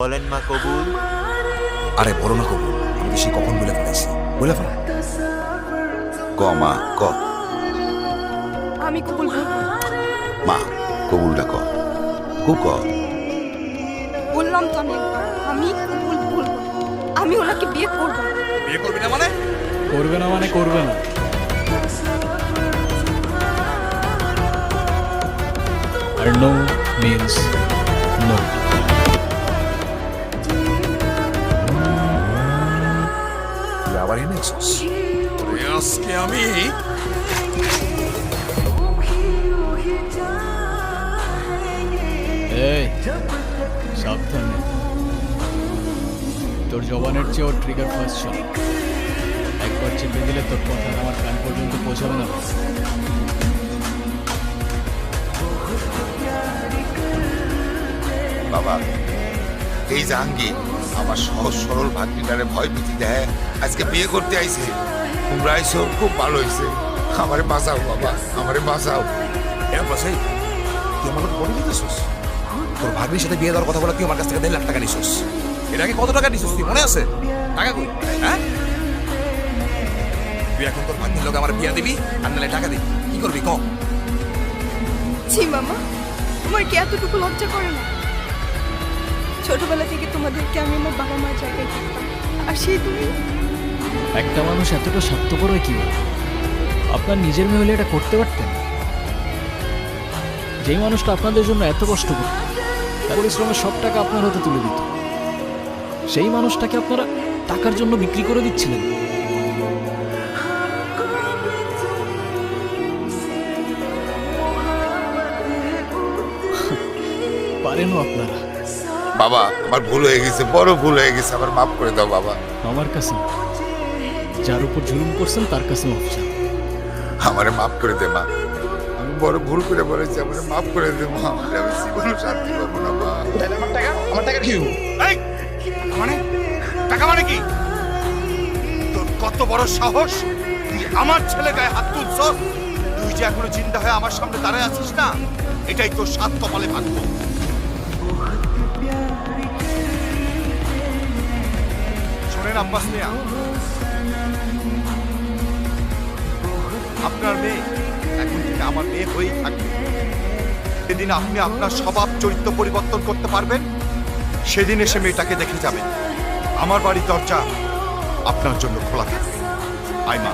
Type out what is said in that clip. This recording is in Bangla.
বলেন মা কবুল। আরে বড় না কবুল, আমি তো সে কখন বলে ফেলেছি, বলে ফেলা। ক মা ক। আমি কবুল বলবো। মা কবুলটা ক, খুব ক। বললাম তো আমি কবুল বলবো। আমি ওনাকে বিয়ে করবো। বিয়ে করবি না মানে? করবে না মানে করবে না। আর নো মিন্স নো। তুই আবার এনেছিস? আজকে আমি এই সাবধানে, তোর জবানের চেয়ে ওর ট্রিগার ফার্স্ট ছিল। একবার চেপে দিলে তোর কথা আমার কান পর্যন্ত পৌঁছাবে না। বাবা, এই জাহাঙ্গীর আমার সহজ সরল ভাগ্নিটারে ভয় ভীতি দেয়, আজকে বিয়ে করতে আইছে। তোমরা আইসো, খুব ভালো হয়েছে। আমারে বাঁচাও বাবা, আমারে বাঁচাও। এরপর সেই তুই আমার কথা বলে দিতেছিস? তোর ভাগ্নির সাথে বিয়ে দেওয়ার কথা বলে তুই আমার কাছ থেকে 1.5 লাখ টাকা নিছিস। এর আগে কত টাকা নিছিস তুই মনে আছে? টাকা কই? হ্যাঁ, তুই এখন তোর ভাগ্নির লোক আমার বিয়ে দিবি আর নাহলে টাকা দিবি, কি করবি ক? ছি মামা, তোমার কি এতটুকু লজ্জা করে না? ছোটবেলা থেকে তোমাদেরকে আমি আমার বাবা মার জায়গায় থাকতাম, আর সেই তুমি। একটা মানুষ এতটা স্বার্থপর হয় কি করে? আপনার নিজের মেয়ে হলে এটা করতে পারতেন? যেই মানুষটা আপনাদের জন্য এত কষ্ট করত, তার পরিশ্রমের সব টাকা আপনার হাতে তুলে দিত, সেই মানুষটাকে আপনারা টাকার জন্য বিক্রি করে দিচ্ছিলেন। পারেনও আপনারা। বাবা, আমার ভুল হয়ে গেছে, বড় ভুল হয়ে গেছে, আমার মাফ করে দাও বাবা। আমার কাছে না, যার উপর জুলুম করছেন তার কাছে মাফ চান। আমারে মাফ করে দে মা, আমি বড় ভুল করে বলেছি, আমারে মাফ করে দে মা। আমি জীবনে শান্তি পাবো না মা। আমার টাকা কি হবো? এই মানে টাকা মানে কি? তোর কত বড় সাহস, তুই আমার ছেলে গায়ে হাত তুলছস? তুই যে এখনো চিন্তা হয়ে আমার সামনে দাঁড়ায় আছিস না, এটাই তোর সাত কপালে ভাগ্য। শোনেন আব্বাস মিয়া, আপনার মেয়ে এখন থেকে আমার মেয়ে হয়েই থাকবে। সেদিন আপনি আপনার স্বভাব চরিত্র পরিবর্তন করতে পারবেন, সেদিন এসে মেয়েটাকে দেখে যাবেন। আমার বাড়ির দরজা আপনার জন্য খোলা থাকবে। আয় মা।